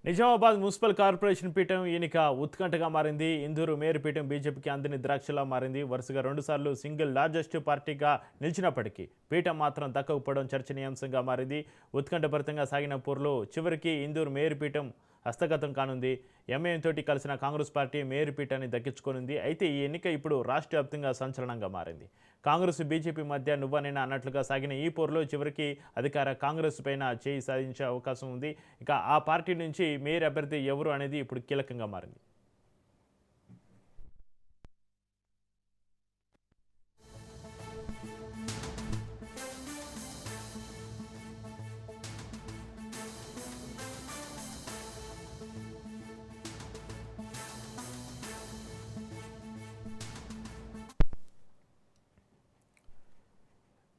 Nizamabad municipal corporation పీఠం ఎన్నిక ఉత్కంఠగా మారింది. ఇందూరు మేయర్ పీఠం బీజేపీకి అందని ద్రాక్షలా మారింది. వరుసగా రెండుసార్లు సింగిల్ లార్జెస్ట్ పార్టీగా నిలిచినప్పటికీ పీఠం మాత్రం దక్కకపోవడం చర్చనీయాంశంగా మారింది. ఉత్కంఠభరితంగా సాగిన పోరులో చివరికి ఇందూరు మేయర్ పీఠం హస్తగతం కానుంది. ఎంఐఎం తోటి కలిసిన కాంగ్రెస్ పార్టీ మేయర్ పీఠాన్ని దక్కించుకోనుంది. అయితే ఈ ఎన్నిక ఇప్పుడు రాష్ట్ర వ్యాప్తంగా సంచలనంగా మారింది. కాంగ్రెస్ బీజేపీ మధ్య నువ్వనైనా అన్నట్లుగా సాగిన ఈ పోరులో చివరికి అధికార కాంగ్రెస్ పైన చేయి సాధించే అవకాశం ఉంది. ఇక ఆ పార్టీ నుంచి మేయర్ అభ్యర్థి ఎవరు అనేది ఇప్పుడు కీలకంగా మారింది.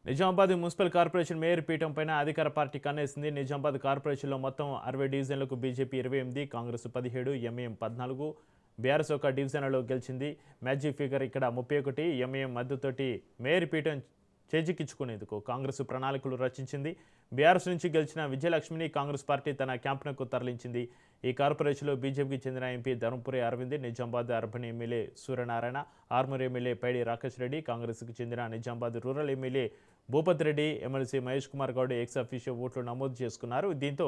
నిజామాబాద్ మున్సిపల్ కార్పొరేషన్ మేయర్ పీఠం పైన అధికార పార్టీ కన్నేసింది. నిజామాబాద్ కార్పొరేషన్లో మొత్తం 60 డివిజన్లకు బీజేపీ 28, కాంగ్రెస్ 17, ఎంఐఎం 14, బీఆర్ఎస్ ఒక డివిజన్లలో గెలిచింది. మ్యాజిక్ ఫిగర్ ఇక్కడ 31. ఎంఐఎం మద్దతుతోటి మేయర్ పీఠం చేజిక్కించుకునేందుకు కాంగ్రెస్ ప్రణాళికలు రచించింది. బీఆర్ఎస్ నుంచి గెలిచిన విజయలక్ష్మిని కాంగ్రెస్ పార్టీ తన క్యాంపునకు తరలించింది. ఈ కార్పొరేషన్లో బీజేపీకి చెందిన MP Dharmapuri Arvind, Nizamabad urban MLA Suryanarayana, Armoor MLA Paidi Rakesh Reddy, కాంగ్రెస్కు చెందిన Nizamabad rural MLA Bhupath Reddy, MLC Mahesh Kumar Goud ex officio ఓట్లు నమోదు చేసుకున్నారు. దీంతో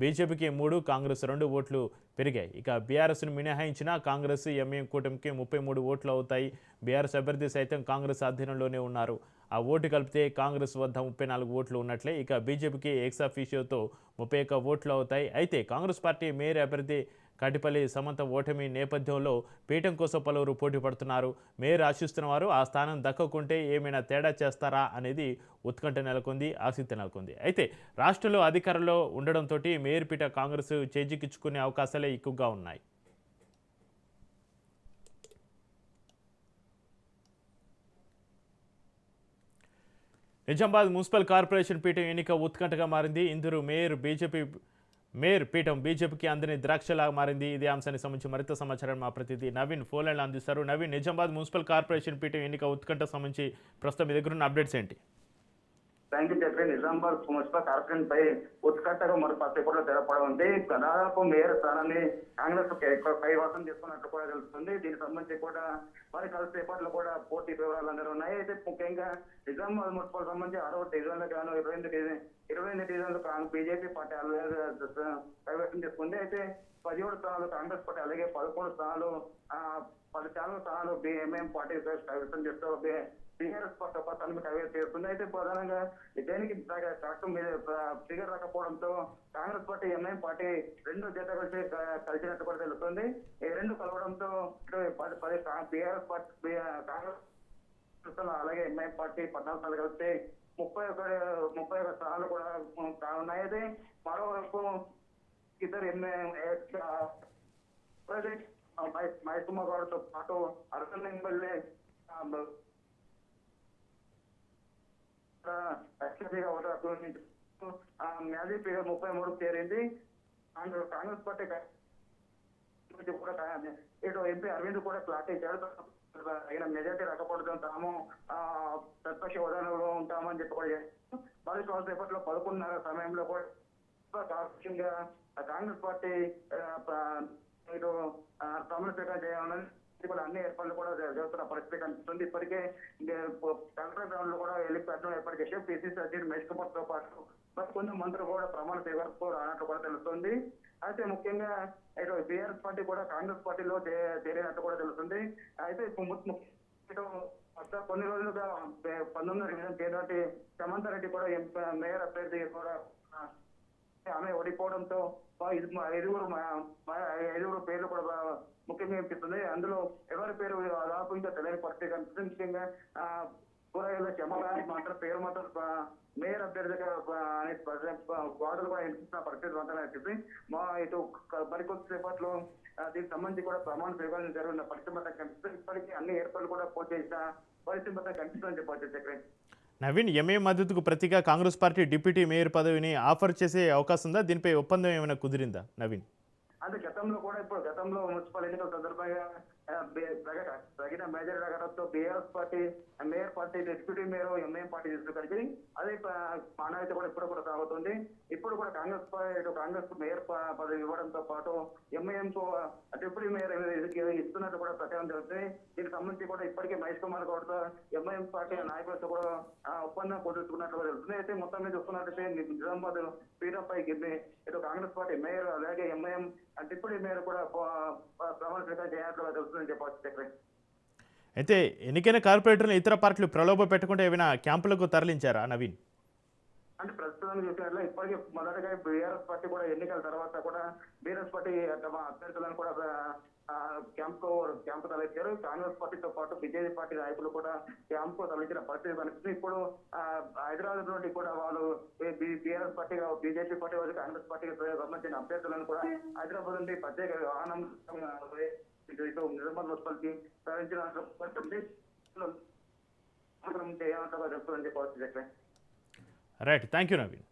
బీజేపీకి 3, కాంగ్రెస్ 2 ఓట్లు పెరిగాయి. ఇక బీఆర్ఎస్ను మినహాయించిన కాంగ్రెస్ ఎంఐఎం కూటమికి 33 ఓట్లు అవుతాయి. బీఆర్ఎస్ అభ్యర్థి సైతం కాంగ్రెస్ ఆధీనంలోనే ఉన్నారు. ఆ ఓటు కలిపితే కాంగ్రెస్ వద్ద 34 ఓట్లు ఉన్నట్లే. ఇక బీజేపీకి ఎక్స్ అఫీషియోతో 31 ఓట్లు అవుతాయి. అయితే కాంగ్రెస్ పార్టీ మేయర్ అభ్యర్థి కటిపల్లి సమంత ఓటమి నేపథ్యంలో పీఠం కోసం పలువురు పోటీ పడుతున్నారు. మేయర్ ఆశిస్తున్న వారు ఆ స్థానం దక్కకుంటే ఏమైనా తేడా చేస్తారా అనేది ఉత్కంఠ నెలకొంది, ఆసక్తి నెలకొంది. అయితే రాష్ట్రంలో అధికారంలో ఉండడంతో మేయర్ పీఠ కాంగ్రెస్ చేజిక్కించుకునే అవకాశాలే ఎక్కువగా ఉన్నాయి. నిజామాబాద్ మున్సిపల్ కార్పొరేషన్ పీఠం ఎన్నిక ఉత్కంఠగా మారింది. ఇందూరు మేయర్ పీఠం బీజేపీకి అందని ద్రాక్షలా మారింది. ఇదే అంశానికి సంబంధించి మరింత సమాచారం మా ప్రతినిధి నవీన్ ఫోన్ లైన్లో అందిస్తారు. నవీన్, నిజామాబాద్ మున్సిపల్ కార్పొరేషన్ పీఠం ఎన్నిక ఉత్కంఠ సంబంధించి ప్రస్తుతం మీ దగ్గర ఉన్న అప్డేట్స్ ఏంటి? థ్యాంక్ యూ చెప్పి నిజామాబాద్ మున్సిపల్ కార్పొరేషన్ పై ఉత్కంఠగా మరి పత్రికలో తెలపడం ఉంది. దాదాపు మేయర్ స్థానాన్ని కాంగ్రెస్ కైవసం చేసుకున్నట్టు కూడా తెలుస్తుంది. దీనికి సంబంధించి కూడా మరి కలిసి పేపర్లు కూడా పూర్తి వివరాలు అందరూ ఉన్నాయి. అయితే ముఖ్యంగా నిజామాబాద్ మున్సిపల్ సంబంధించి 60 డివిజన్లకు గాను 28 డివిజన్లు బీజేపీ పార్టీ కైవసం చేసుకుంది. అయితే 17 స్థానాలు కాంగ్రెస్ పార్టీ, అలాగే 11 స్థానాలు 10 స్థానాలు ఎంఐఎం పార్టీ కైవసం చేస్తూ టీఆర్ఎస్ పట్టాలను కైవసం చేస్తుంది. అయితే ప్రధానంగా దేనికి కరెక్ట్ మీద ఫిగర్ రాకపోవడంతో కాంగ్రెస్ పార్టీ ఎంఐఎం పార్టీ 2 జత కలిసినట్టు కూడా తెలుస్తుంది. ఈ 2 కలవడంతో 10 టీఆర్ఎస్ పార్టీ కాంగ్రెస్ అలాగే ఎంఐఎం పార్టీ 14 స్థానాలు కలిస్తే 31 స్థానాలు కూడా కానున్నాయి. అయితే మరోవైపు ఇద్దరు మహేష్ కుమార్ గౌడ్తో పాటు అర్బన్ ఎమ్మెల్యే మ్యాజిక్ ఫిగర్ 33 చేరింది. కాంగ్రెస్ పార్టీ కూడా ఇటు ఎంపీ అరవింద్ కూడా క్లాట్ ఇచ్చాడు. అయిన మెజార్టీ రాకపోవడం తాము ప్రతిపక్ష హోదాలో ఉంటామని చెప్పి కూడా చేస్తాం. మరి కాసేపట్లో 11:30 సమయంలో కూడా కాంగ్రెస్ పార్టీ ఇటు ప్రమాణ స్వీకారం చేయాలని కూడా అన్ని ఏర్పాట్లు కూడా జరుగుతున్న పరిస్థితి కనిపిస్తుంది. ఇప్పటికే కలెక్టర్ గ్రౌండ్ లో కూడా హెలిప్యాడ్ ఏర్పాటు చేసి పిసిసి అధ్యక్షుడు మహేష్ కుమార్ తో పాటు కొంచెం మంత్రులు కూడా ప్రమాణ స్వీకారం రానట్టు కూడా తెలుస్తుంది. అయితే ముఖ్యంగా ఇటు బీఆర్ఎస్ పార్టీ కూడా కాంగ్రెస్ పార్టీలో చేరినట్టు కూడా తెలుస్తుంది. అయితే కొన్ని రోజులుగా 19 డివిజన్ చేరినట్టు సమంత రెడ్డి కూడా మేయర్ అభ్యర్థి కూడా ఆమె ఓడిపోవడంతో ఐదుగురు పేర్లు కూడా ముఖ్యంగా అనిపిస్తుంది. అందులో ఎవరి పేరు దాదాపు ఇంకా తెలియని పరిస్థితి కనిపిస్తుంది. ముఖ్యంగా కూరగాయల చెమల మాత్రం పేరు మాత్రం మేయర్ అభ్యర్థిగా అనే వార్డులు కూడా వినిపిస్తున్న పరిస్థితి మాత్రం అనిపిస్తుంది. ఇటు మరికొద్ది సేపట్లో దీనికి సంబంధించి కూడా ప్రమాణ స్వీకారం జరిగిన పరిస్థితి మాత్రం కనిపిస్తుంది. ఇప్పటికీ అన్ని ఏర్పాట్లు కూడా పూర్తి చేసిన పరిస్థితి మాత్రం కనిపిస్తుందని చెప్పవచ్చు. చక్రం నవీన్, ఎంఐ మద్దతుకు ప్రతిగా కాంగ్రెస్ పార్టీ డిప్యూటీ మేయర్ పదవిని ఆఫర్ చేసే అవకాశం ఉందా? దీనిపై ఒప్పందం ఏమైనా కుదిరిందా నవీన్? అంటే గతంలో మున్సిపల్ ఎన్నికల సందర్భంగా తగిన మేజర్ రావడంతో BRS party mayor party deputy mayor MIM party తీసుకుని కలిసి అదే మానవీయత కూడా ఇప్పుడు కూడా సాగుతుంది. ఇప్పుడు కూడా కాంగ్రెస్ మేయర్ పదవి ఇవ్వడంతో పాటు ఎంఐఎం కు డిప్యూటీ మేయర్ ఇస్తున్నట్టు కూడా ప్రచారం జరుగుతుంది. దీనికి సంబంధించి కూడా ఇప్పటికే మహేష్ కుమార్ గౌడ్ తో ఎంఐఎం పార్టీ నాయకులతో కూడా ఒప్పందం కుదుర్చుకున్నట్లుగా తెలుస్తుంది. అయితే మొత్తం మీద చూస్తున్నట్టయితే నిజామాబాద్ పీఠంపై ఇటు కాంగ్రెస్ పార్టీ మేయర్ అలాగే ఎంఐఎం డిప్యూటీ మేయర్ కూడా ప్రమాణ స్వీకారం చేయనట్లుగా తెలుస్తుందని చెప్పవచ్చు చక్రి. అయితే ఎన్నికైన కార్పొరేటర్లు ఇతర పార్టీలు ప్రలోభ పెట్టకుండా ఏమైనా క్యాంపులకు తరలించారా నవీన్? అంటే ప్రస్తుతానికి చూసినట్లే ఇప్పటికే మొదటగా బీఆర్ఎస్ పార్టీ కూడా ఎన్నికల తర్వాత కూడా బీఆర్ఎస్ పార్టీ తమ అభ్యర్థులను కూడా క్యాంపు తరలించారు. కాంగ్రెస్ పార్టీతో పాటు బీజేపీ పార్టీ నాయకులు కూడా క్యాంపు తరలించిన పరిస్థితి కనిపిస్తుంది. ఇప్పుడు హైదరాబాద్ నుండి కూడా వాళ్ళు బీఆర్ఎస్ పార్టీ బీజేపీ పార్టీ వాళ్ళు కాంగ్రెస్ పార్టీకి సంబంధించిన అభ్యర్థులను కూడా హైదరాబాద్ నుండి ప్రత్యేక వాహనం ఇటు నిజామాబాద్ మున్సిపాలిటీ తరలించిన చేయాలంటే చెప్తుందని చెప్పవచ్చు. Right, thank you Naveen.